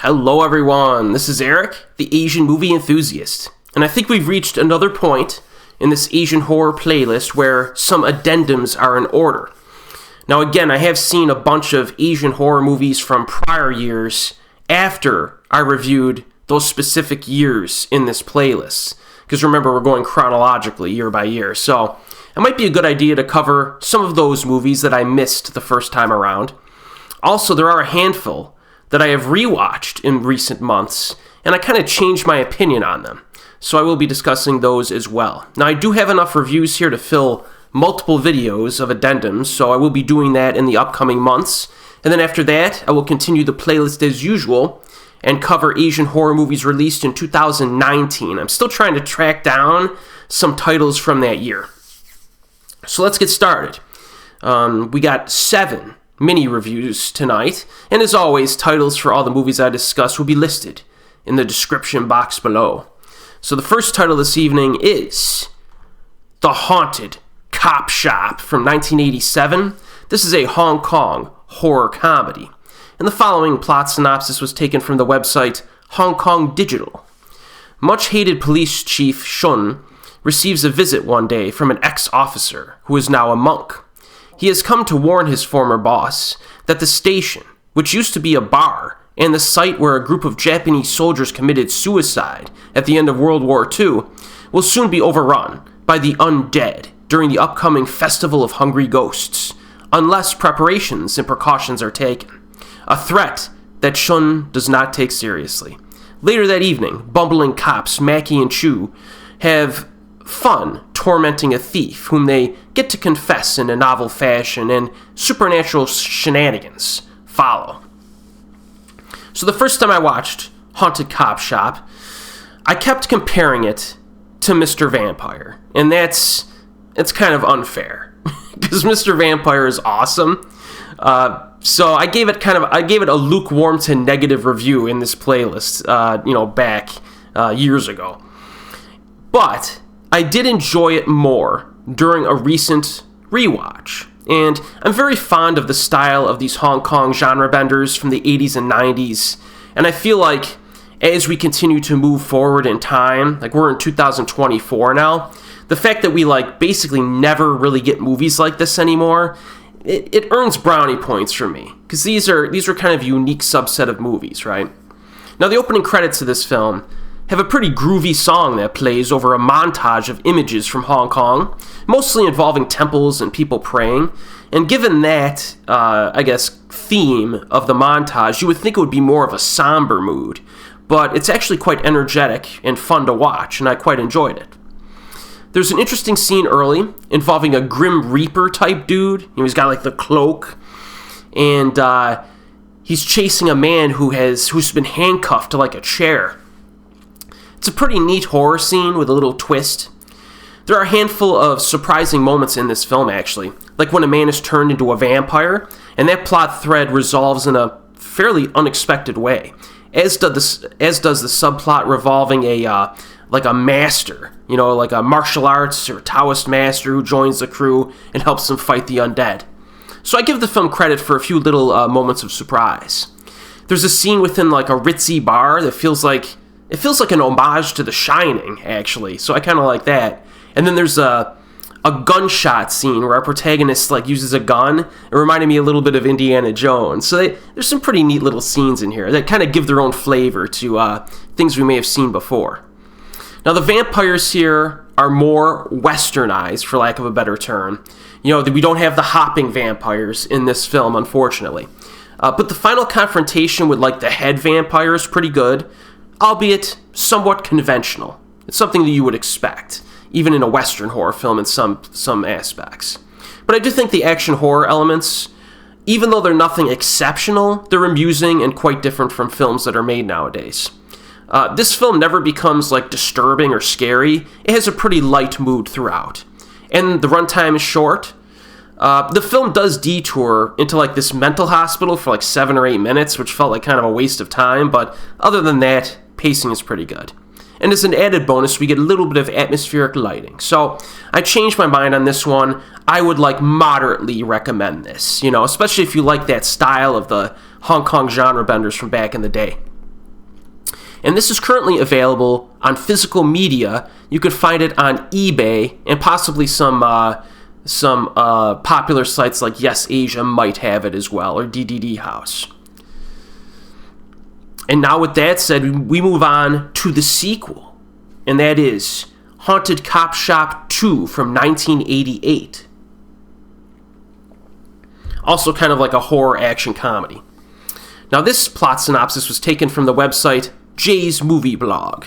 Hello everyone, this is Erik, the Asian movie enthusiast, and I think we've reached another point in this Asian horror playlist where some addendums are in order. Now again, I have seen a bunch of Asian horror movies from prior years after I reviewed those specific years in this playlist, because remember, we're going chronologically year by year, so it might be a good idea to cover some of those movies that I missed the first time around. Also, there are a handful that I have rewatched in recent months, and I kind of changed my opinion on them. So I will be discussing those as well. Now, I do have enough reviews here to fill multiple videos of addendums, so I will be doing that in the upcoming months. And then after that, I will continue the playlist as usual and cover Asian horror movies released in 2019. I'm still trying to track down some titles from that year. So let's get started. We got 7 mini reviews tonight, and as always, titles for all the movies I discuss will be listed in the description box below. So the first title this evening is The Haunted Cop Shop from 1987. This is a Hong Kong horror comedy, and the following plot synopsis was taken from the website Hong Kong Digital. Much hated police chief Shun receives a visit one day from an ex-officer who is now a monk. He has come to warn his former boss that the station, which used to be a bar and the site where a group of Japanese soldiers committed suicide at the end of World War II, will soon be overrun by the undead during the upcoming Festival of Hungry Ghosts, unless preparations and precautions are taken. A threat that Shun does not take seriously. Later that evening, bumbling cops Mackie and Chu have fun tormenting a thief whom they get to confess in a novel fashion, and supernatural shenanigans follow. So the first time I watched Haunted Cop Shop, I kept comparing it to Mr. Vampire, and it's kind of unfair because Mr. Vampire is awesome. So I gave it a lukewarm to negative review in this playlist, back years ago. But I did enjoy it more during a recent rewatch, and I'm very fond of the style of these Hong Kong genre benders from the 80s and 90s, and I feel like as we continue to move forward in time, like we're in 2024 now, the fact that we basically never really get movies like this anymore, it earns brownie points for me, because these are kind of a unique subset of movies, right? Now, the opening credits of this film have a pretty groovy song that plays over a montage of images from Hong Kong, mostly involving temples and people praying. And given that, theme of the montage, you would think it would be more of a somber mood, but it's actually quite energetic and fun to watch, and I quite enjoyed it. There's an interesting scene early involving a Grim Reaper type dude. He's got the cloak, and he's chasing a man who's been handcuffed to a chair. It's a pretty neat horror scene with a little twist. There are a handful of surprising moments in this film, actually, like when a man is turned into a vampire, and that plot thread resolves in a fairly unexpected way, as does the subplot revolving a master, like a martial arts or Taoist master who joins the crew and helps them fight the undead. So I give the film credit for a few little moments of surprise. There's a scene within a ritzy bar that feels like an homage to The Shining, actually, so I kind of like that. And then there's a gunshot scene where our protagonist uses a gun. It reminded me a little bit of Indiana Jones. So there's some pretty neat little scenes in here that kind of give their own flavor to things we may have seen before. Now, the vampires here are more westernized, for lack of a better term. We don't have the hopping vampires in this film, unfortunately. But the final confrontation with the head vampire is pretty good, albeit somewhat conventional. It's something that you would expect, even in a Western horror film in some aspects. But I do think the action horror elements, even though they're nothing exceptional, they're amusing and quite different from films that are made nowadays. This film never becomes disturbing or scary. It has a pretty light mood throughout. And the runtime is short. The film does detour into this mental hospital for 7 or 8 minutes, which felt like kind of a waste of time, but other than that, pacing is pretty good. And as an added bonus, we get a little bit of atmospheric lighting. So I changed my mind on this one. I would moderately recommend this, especially if you like that style of the Hong Kong genre benders from back in the day. And this is currently available on physical media. You can find it on eBay, and possibly some popular sites like Yes Asia might have it as well, or DDD House. And now with that said, we move on to the sequel, and that is Haunted Cop Shop 2 from 1988. Also kind of like a horror action comedy. Now this plot synopsis was taken from the website Jay's Movie Blog.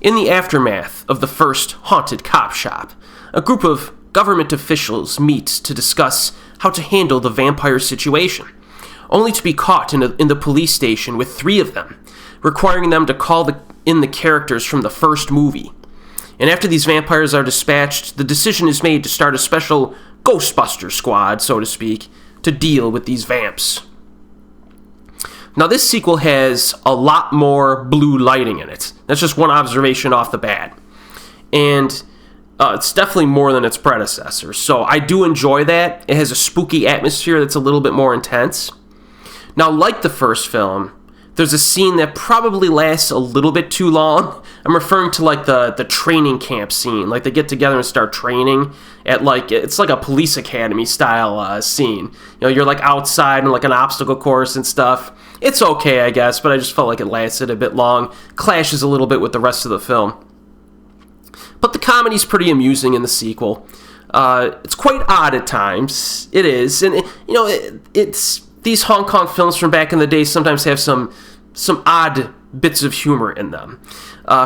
In the aftermath of the first Haunted Cop Shop, a group of government officials meet to discuss how to handle the vampire situation, only to be caught in the police station with 3 of them, requiring them to call in the characters from the first movie. And after these vampires are dispatched, the decision is made to start a special Ghostbuster squad, so to speak, to deal with these vamps. Now, this sequel has a lot more blue lighting in it. That's just one observation off the bat. And it's definitely more than its predecessor. So I do enjoy that. It has a spooky atmosphere that's a little bit more intense. Now, like the first film, there's a scene that probably lasts a little bit too long. I'm referring to like the training camp scene. Like they get together and start training at it's like a police academy style scene. You know, you're like outside in like an obstacle course and stuff. It's okay, I guess, but I just felt like it lasted a bit long. Clashes a little bit with the rest of the film. But the comedy's pretty amusing in the sequel. It's quite odd at times. It is. And, it's these Hong Kong films from back in the day sometimes have some odd bits of humor in them.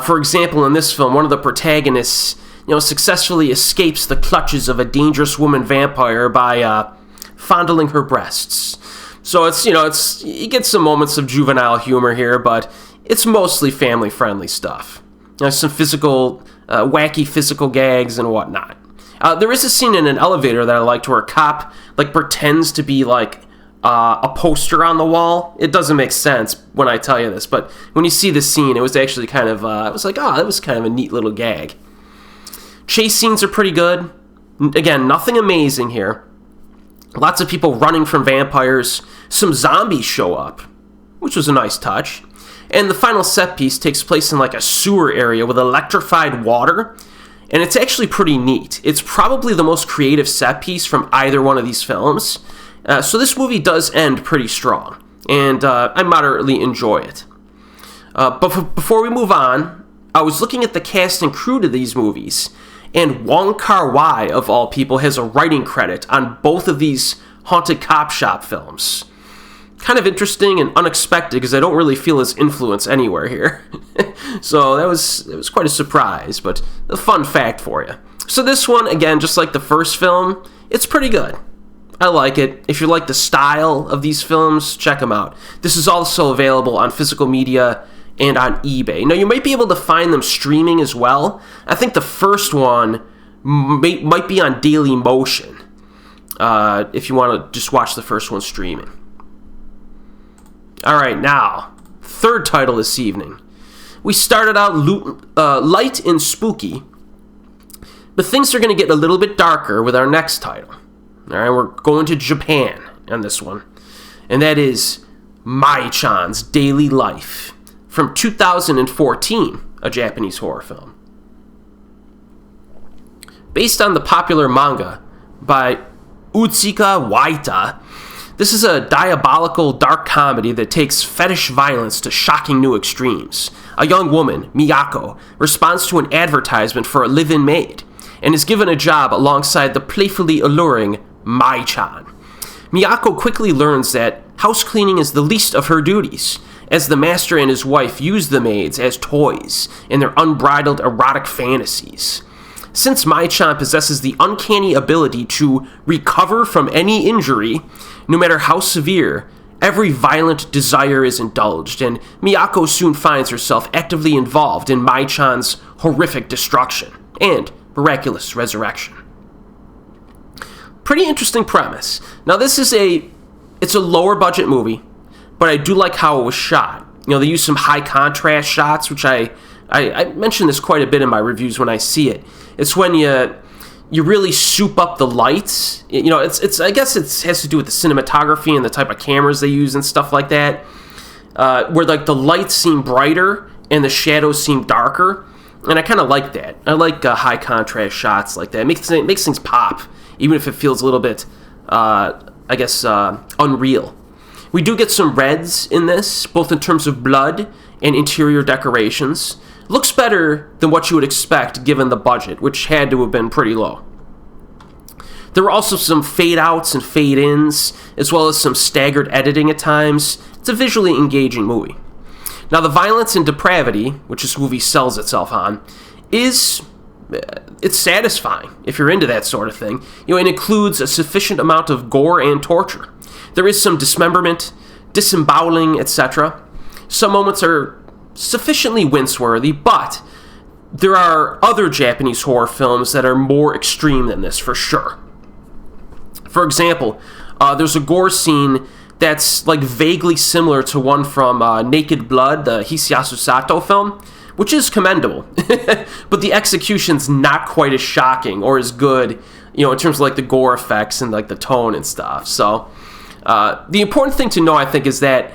For example, in this film, one of the protagonists, successfully escapes the clutches of a dangerous woman vampire by fondling her breasts. So you get some moments of juvenile humor here, but it's mostly family-friendly stuff. There's some wacky physical gags and whatnot. There is a scene in an elevator that I liked where a cop pretends to be a poster on the wall. It doesn't make sense when I tell you this, but when you see the scene, it was actually kind of, I was like, oh, that was kind of a neat little gag. Chase scenes are pretty good. Again, nothing amazing here. Lots of people running from vampires. Some zombies show up, which was a nice touch. And the final set piece takes place in a sewer area with electrified water, and it's actually pretty neat. It's probably the most creative set piece from either one of these films. So this movie does end pretty strong, and I moderately enjoy it. But before we move on, I was looking at the cast and crew to these movies, and Wong Kar-wai, of all people, has a writing credit on both of these Haunted Cop Shop films. Kind of interesting and unexpected, because I don't really feel his influence anywhere here. So that was quite a surprise, but a fun fact for you. So this one, again, just like the first film, it's pretty good. I like it. If you like the style of these films, check them out. This is also available on physical media and on eBay. Now, you might be able to find them streaming as well. I think the first one might be on Daily Motion, if you want to just watch the first one streaming. All right, now, third title this evening. We started out light and spooky, but things are going to get a little bit darker with our next title. All right, we're going to Japan on this one, and that is Mai-chan's Daily Life from 2014, a Japanese horror film. Based on the popular manga by Utsuka Waita, this is a diabolical dark comedy that takes fetish violence to shocking new extremes. A young woman, Miyako, responds to an advertisement for a live-in maid and is given a job alongside the playfully alluring Mai-chan. Miyako quickly learns that house cleaning is the least of her duties, as the master and his wife use the maids as toys in their unbridled erotic fantasies. Since Mai-chan possesses the uncanny ability to recover from any injury, no matter how severe, every violent desire is indulged, and Miyako soon finds herself actively involved in Mai-chan's horrific destruction and miraculous resurrection. Pretty interesting premise. Now, it's a lower budget movie, but I do like how it was shot. They use some high contrast shots, which I mention this quite a bit in my reviews when I see it. It's when you really soup up the lights. I guess it has to do with the cinematography and the type of cameras they use and stuff like that. Where the lights seem brighter and the shadows seem darker, and I kind of like that. I like high contrast shots like that. It makes things pop, even if it feels a little bit, unreal. We do get some reds in this, both in terms of blood and interior decorations. Looks better than what you would expect given the budget, which had to have been pretty low. There were also some fade-outs and fade-ins, as well as some staggered editing at times. It's a visually engaging movie. Now, the violence and depravity, which this movie sells itself on, it's satisfying if you're into that sort of thing. It includes a sufficient amount of gore and torture. There is some dismemberment, disemboweling, etc. Some moments are sufficiently wince-worthy, but there are other Japanese horror films that are more extreme than this, for sure. For example, there's a gore scene that's like vaguely similar to one from Naked Blood, the Hisayasu Sato film, which is commendable. But the execution's not quite as shocking or as good, in terms of like the gore effects and like the tone and stuff. So the important thing to know, I think, is that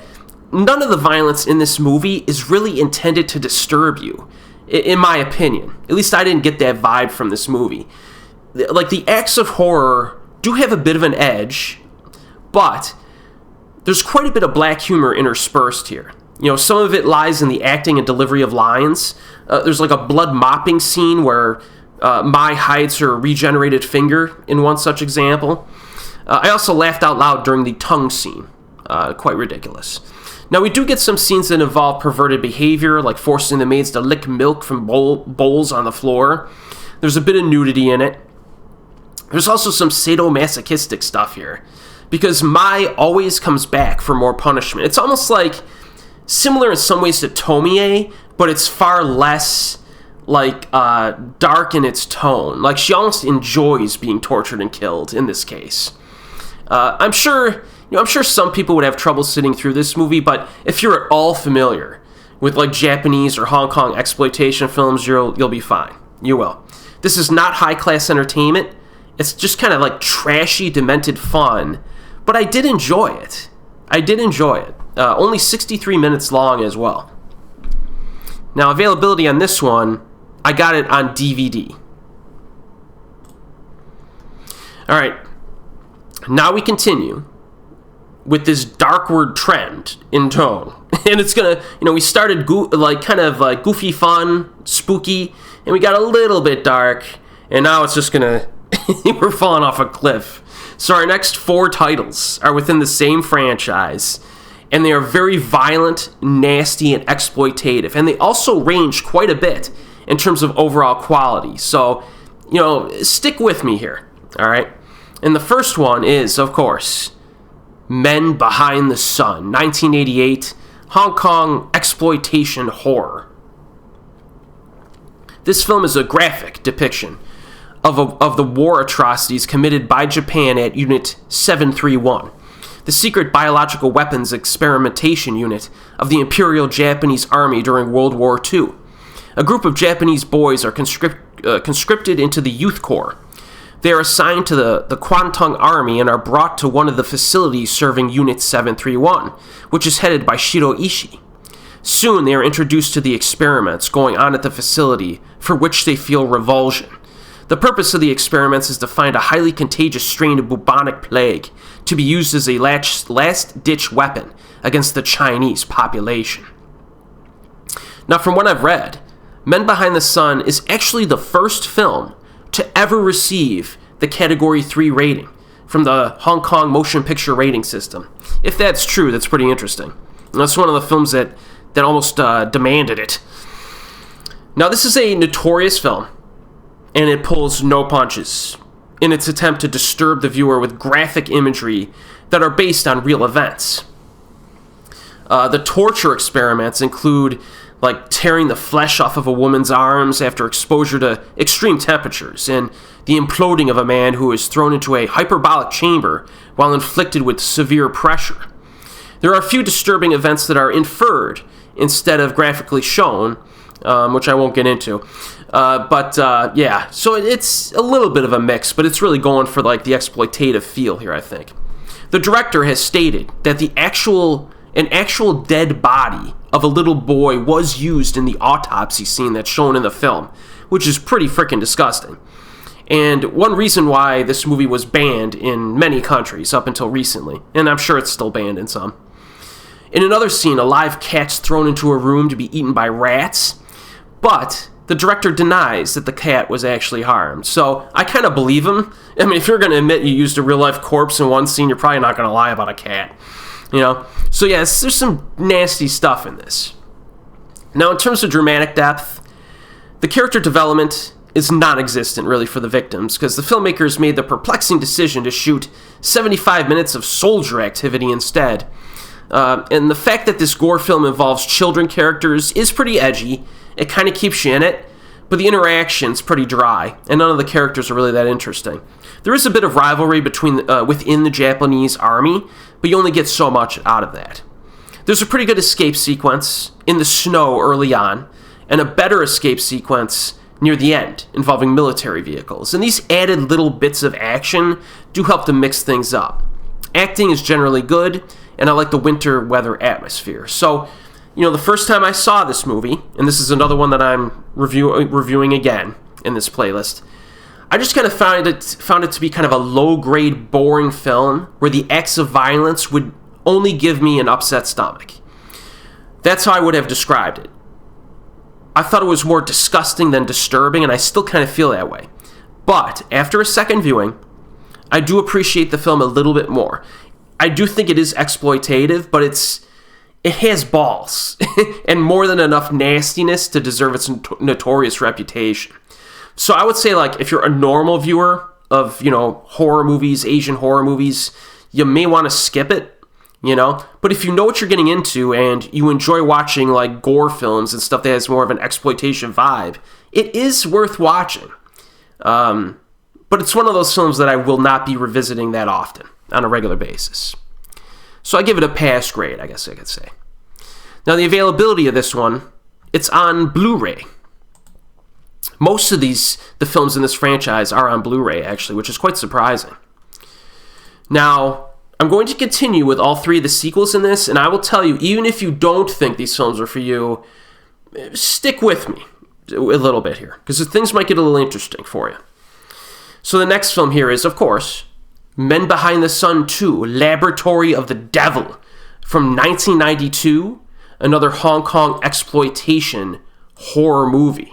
none of the violence in this movie is really intended to disturb you, in my opinion. At least I didn't get that vibe from this movie. Like, the acts of horror do have a bit of an edge, but there's quite a bit of black humor interspersed here. Some of it lies in the acting and delivery of lines. There's like a blood mopping scene where Mai hides her regenerated finger in one such example. I also laughed out loud during the tongue scene. Quite ridiculous. Now, we do get some scenes that involve perverted behavior, like forcing the maids to lick milk from bowls on the floor. There's a bit of nudity in it. There's also some sadomasochistic stuff here, because Mai always comes back for more punishment. It's almost like similar in some ways to Tomie, but it's far less like dark in its tone. Like, she almost enjoys being tortured and killed in this case. I'm sure some people would have trouble sitting through this movie, but if you're at all familiar with like Japanese or Hong Kong exploitation films, you'll be fine. You will. This is not high-class entertainment. It's just kind of like trashy, demented fun, but I did enjoy it. Only 63 minutes long as well. Now, availability on this one, I got it on DVD. All right. Now we continue with this darkward trend in tone. And it's gonna, we started goofy fun, spooky, and we got a little bit dark, and now it's just gonna, we're falling off a cliff. So our next 4 titles are within the same franchise, and they are very violent, nasty, and exploitative. And they also range quite a bit in terms of overall quality. So, stick with me here, all right? And the first one is, of course, Men Behind the Sun, 1988, Hong Kong exploitation horror. This film is a graphic depiction of the war atrocities committed by Japan at Unit 731, the secret biological weapons experimentation unit of the Imperial Japanese Army during World War II. A group of Japanese boys are conscripted into the Youth Corps. They are assigned to the Kwantung Army and are brought to one of the facilities serving Unit 731, which is headed by Shiro Ishii. Soon they are introduced to the experiments going on at the facility, for which they feel revulsion. The purpose of the experiments is to find a highly contagious strain of bubonic plague to be used as a last-ditch weapon against the Chinese population. Now, from what I've read, Men Behind the Sun is actually the first film to ever receive the Category 3 rating from the Hong Kong Motion Picture Rating System. If that's true, that's pretty interesting. And that's one of the films that almost demanded it. Now, this is a notorious film, and it pulls no punches in its attempt to disturb the viewer with graphic imagery that are based on real events. The torture experiments include like tearing the flesh off of a woman's arms after exposure to extreme temperatures, and the imploding of a man who is thrown into a hyperbolic chamber while inflicted with severe pressure. There are a few disturbing events that are inferred instead of graphically shown, which I won't get into. Yeah, so it's a little bit of a mix, but it's really going for like the exploitative feel here, I think. The director has stated that an actual dead body of a little boy was used in the autopsy scene that's shown in the film, which is pretty freaking disgusting. And one reason why this movie was banned in many countries up until recently, and I'm sure it's still banned in some. In another scene, a live cat's thrown into a room to be eaten by rats, but the director denies that the cat was actually harmed. So I kind of believe him. I mean, if you're going to admit you used a real-life corpse in one scene, you're probably not going to lie about a cat. You know? So yeah, there's some nasty stuff in this. Now, in terms of dramatic depth, the character development is non-existent, really, for the victims, because the filmmakers made the perplexing decision to shoot 75 minutes of soldier activity instead. And the fact that this gore film involves children characters is pretty edgy. It kind of keeps you in it, but the interaction's pretty dry, and none of the characters are really that interesting. There is a bit of rivalry within the Japanese army, but you only get so much out of that. There's a pretty good escape sequence in the snow early on, and a better escape sequence near the end, involving military vehicles. And these added little bits of action do help to mix things up. Acting is generally good, and I like the winter weather atmosphere. So, you know, the first time I saw this movie, and this is another one that I'm reviewing again in this playlist, I just kind of found it to be kind of a low-grade, boring film where the acts of violence would only give me an upset stomach. That's how I would have described it. I thought it was more disgusting than disturbing, and I still kind of feel that way. But after a second viewing, I do appreciate the film a little bit more. I do think it is exploitative, but it has balls and more than enough nastiness to deserve its notorious reputation. So I would say, like, if you're a normal viewer of, you know, horror movies, Asian horror movies, you may want to skip it. You know, but if you know what you're getting into and you enjoy watching like gore films and stuff that has more of an exploitation vibe, it is worth watching. But it's one of those films that I will not be revisiting that often on a regular basis. So I give it a pass grade, I guess I could say. Now, the availability of this one, it's on Blu-ray. Most of the films in this franchise are on Blu-ray, actually, which is quite surprising. Now, I'm going to continue with all three of the sequels in this, and I will tell you, even if you don't think these films are for you, stick with me a little bit here, because things might get a little interesting for you. So the next film here is, of course, Men Behind the Sun 2, Laboratory of the Devil, from 1992, another Hong Kong exploitation horror movie.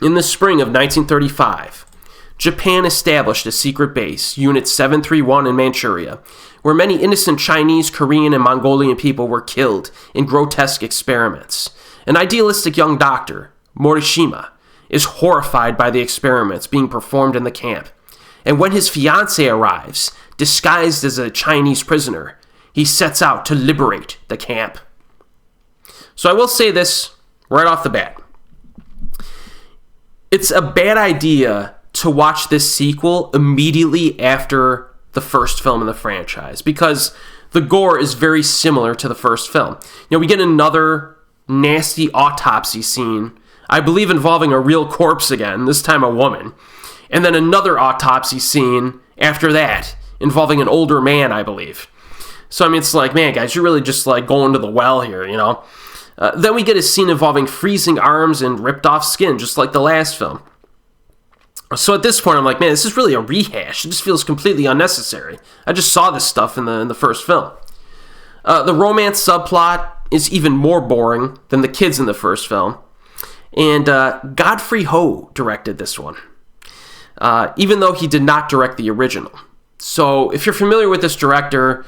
In the spring of 1935, Japan established a secret base, Unit 731 in Manchuria, where many innocent Chinese, Korean, and Mongolian people were killed in grotesque experiments. An idealistic young doctor, Morishima, is horrified by the experiments being performed in the camp. And when his fiancée arrives, disguised as a Chinese prisoner, he sets out to liberate the camp. So I will say this right off the bat. It's a bad idea to watch this sequel immediately after the first film in the franchise, because the gore is very similar to the first film. You know, we get another nasty autopsy scene, I believe involving a real corpse again, this time a woman, and then another autopsy scene after that involving an older man, I believe. So, I mean, it's like, man, guys, you're really just like going to the well here, you know? Then we get a scene involving freezing arms and ripped off skin, just like the last film. So at this point, I'm like, man, this is really a rehash. It just feels completely unnecessary. I just saw this stuff in the first film. The romance subplot is even more boring than the kids in the first film. And Godfrey Ho directed this one, even though he did not direct the original. So if you're familiar with this director,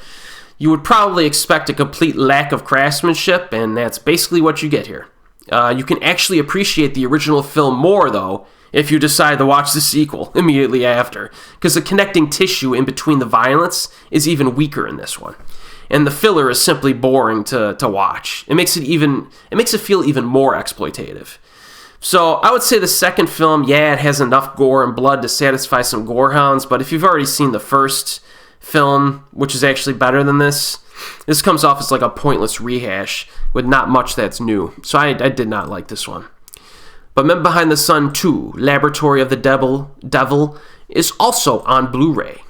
you would probably expect a complete lack of craftsmanship, and that's basically what you get here. You can actually appreciate the original film more, though, if you decide to watch the sequel immediately after, because the connecting tissue in between the violence is even weaker in this one. And the filler is simply boring to watch. It makes it feel even more exploitative. So I would say the second film, yeah, it has enough gore and blood to satisfy some gorehounds, but if you've already seen the first film, which is actually better than this comes off as like a pointless rehash with not much that's new. So I did not like this one. But Men Behind the Sun 2, Laboratory of the Devil, is also on Blu-ray.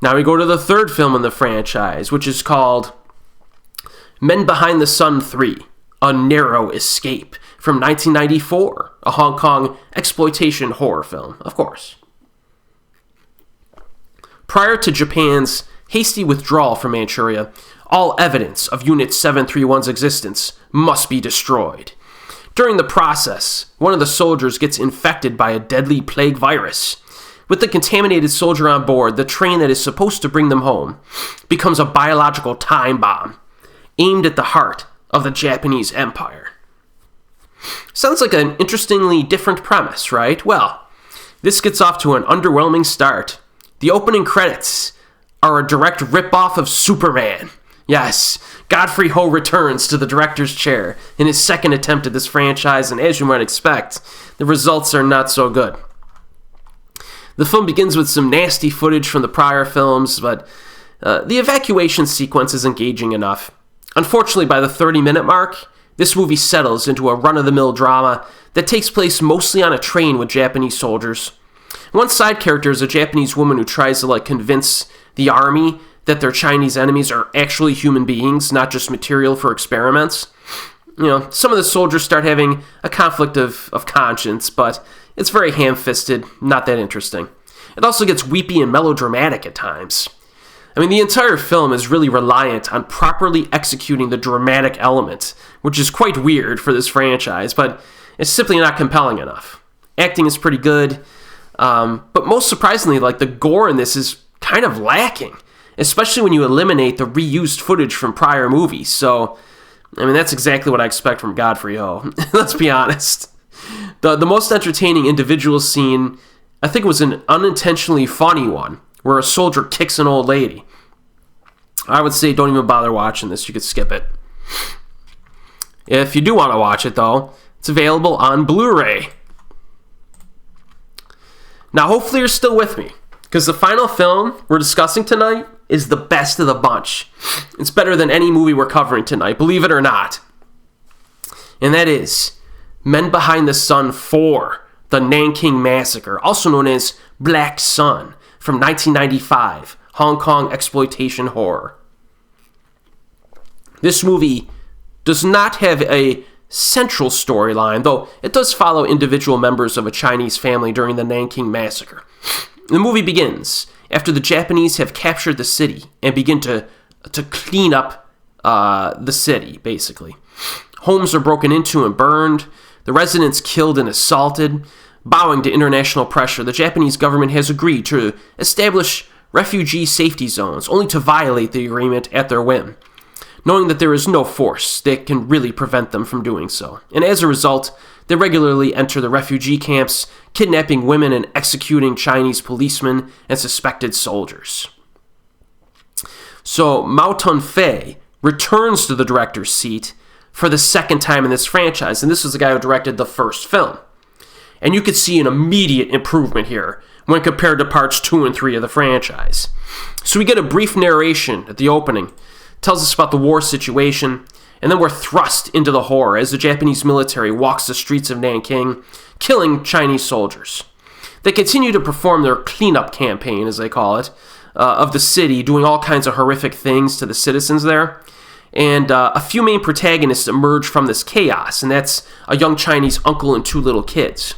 Now we go to the third film in the franchise, which is called Men Behind the Sun 3, A Narrow Escape, from 1994, a Hong Kong exploitation horror film, of course. Prior to Japan's hasty withdrawal from Manchuria, all evidence of Unit 731's existence must be destroyed. During the process, one of the soldiers gets infected by a deadly plague virus. With the contaminated soldier on board, the train that is supposed to bring them home becomes a biological time bomb aimed at the heart of the Japanese Empire. Sounds like an interestingly different premise, right? Well, this gets off to an underwhelming start. The opening credits are a direct rip-off of Superman. Yes, Godfrey Ho returns to the director's chair in his second attempt at this franchise, and as you might expect, the results are not so good. The film begins with some nasty footage from the prior films, but the evacuation sequence is engaging enough. Unfortunately, by the 30-minute mark, this movie settles into a run-of-the-mill drama that takes place mostly on a train with Japanese soldiers. One side character is a Japanese woman who tries to convince the army that their Chinese enemies are actually human beings, not just material for experiments. Some of the soldiers start having a conflict of conscience, but it's very ham-fisted, not that interesting. It also gets weepy and melodramatic at times. The entire film is really reliant on properly executing the dramatic element, which is quite weird for this franchise, but it's simply not compelling enough. Acting is pretty good, but most surprisingly, the gore in this is kind of lacking, especially when you eliminate the reused footage from prior movies. So, that's exactly what I expect from Godfrey Ho. Let's be honest. The most entertaining individual scene, I think, was an unintentionally funny one, where a soldier kicks an old lady. I would say don't even bother watching this. You could skip it. If you do want to watch it, though, it's available on Blu-ray. Now, hopefully you're still with me, because the final film we're discussing tonight is the best of the bunch. It's better than any movie we're covering tonight, believe it or not. And that is Men Behind the Sun 4, The Nanking Massacre, also known as Black Sun, from 1995, Hong Kong exploitation horror. This movie does not have a central storyline, though it does follow individual members of a Chinese family during the Nanking Massacre. The movie begins after the Japanese have captured the city and begin to clean up the city, basically. Homes are broken into and burned, the residents killed and assaulted. Bowing to international pressure, the Japanese government has agreed to establish refugee safety zones, only to violate the agreement at their whim, knowing that there is no force that can really prevent them from doing so. And as a result, they regularly enter the refugee camps, kidnapping women and executing Chinese policemen and suspected soldiers. So Mao Tun-fei returns to the director's seat for the second time in this franchise, and this is the guy who directed the first film. And you could see an immediate improvement here when compared to parts 2 and 3 of the franchise. So we get a brief narration at the opening, tells us about the war situation, and then we're thrust into the horror as the Japanese military walks the streets of Nanking, killing Chinese soldiers. They continue to perform their cleanup campaign, as they call it, of the city, doing all kinds of horrific things to the citizens there. And a few main protagonists emerge from this chaos, and that's a young Chinese uncle and 2 little kids.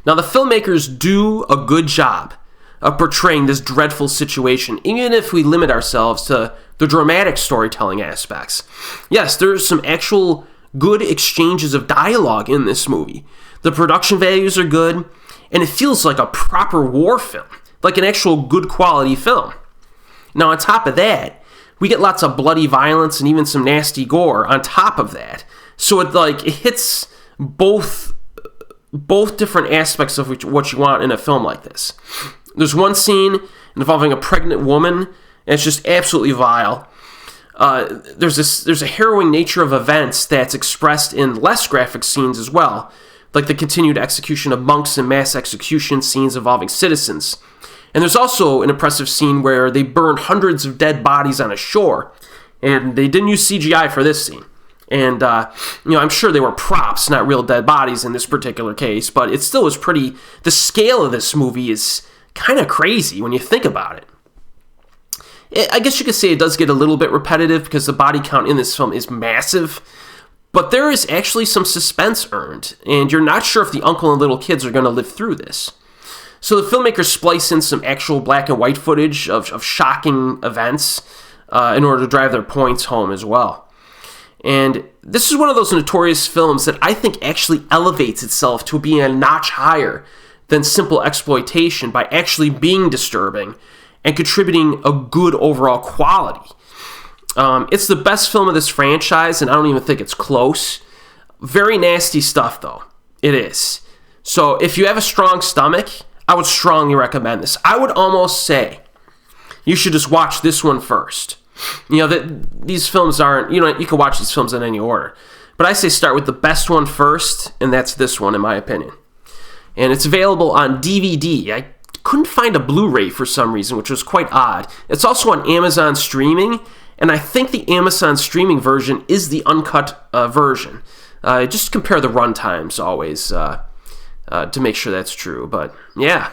Now, the filmmakers do a good job of portraying this dreadful situation, even if we limit ourselves to the dramatic storytelling aspects. Yes, there's some actual good exchanges of dialogue in this movie. The production values are good, and it feels like a proper war film, like an actual good quality film. Now, on top of that, we get lots of bloody violence and even some nasty gore on top of that. So it hits both different aspects of what you want in a film like this. There's one scene involving a pregnant woman, and it's just absolutely vile. There's a harrowing nature of events that's expressed in less graphic scenes as well, like the continued execution of monks and mass execution scenes involving citizens. And there's also an impressive scene where they burned hundreds of dead bodies on a shore, and they didn't use CGI for this scene. And, I'm sure they were props, not real dead bodies in this particular case, but it still was pretty... The scale of this movie is kind of crazy when you think about it. I guess you could say it does get a little bit repetitive because the body count in this film is massive, but there is actually some suspense earned, and you're not sure if the uncle and little kids are going to live through this. So the filmmakers splice in some actual black and white footage of shocking events in order to drive their points home as well. And this is one of those notorious films that I think actually elevates itself to being a notch higher than simple exploitation by actually being disturbing and contributing a good overall quality. It's the best film of this franchise, and I don't even think it's close. Very nasty stuff, though. It is. So if you have a strong stomach, I would strongly recommend this. I would almost say you should just watch this one first. These films aren't, you can watch these films in any order. But I say start with the best one first, and that's this one, in my opinion. And it's available on DVD. I couldn't find a Blu-ray for some reason, which was quite odd. It's also on Amazon Streaming, and I think the Amazon Streaming version is the uncut version. Just compare the run times always to make sure that's true. But yeah,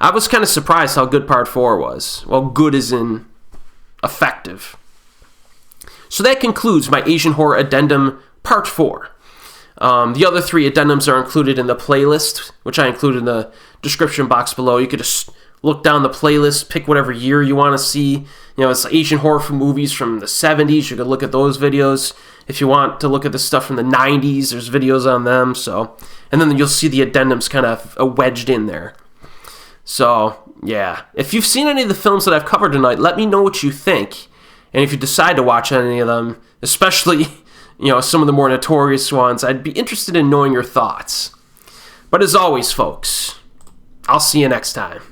I was kind of surprised how good Part 4 was. Well, good as in effective. So that concludes my Asian Horror Addendum Part 4. The other 3 addendums are included in the playlist, which I include in the description box below. You could just look down the playlist, pick whatever year you want to see. It's Asian horror movies from the 70s. You could look at those videos. If you want to look at the stuff from the 90s, there's videos on them. And then you'll see the addendums kind of wedged in there. So, yeah. If you've seen any of the films that I've covered tonight, let me know what you think. And if you decide to watch any of them, especially some of the more notorious ones, I'd be interested in knowing your thoughts. But as always, folks, I'll see you next time.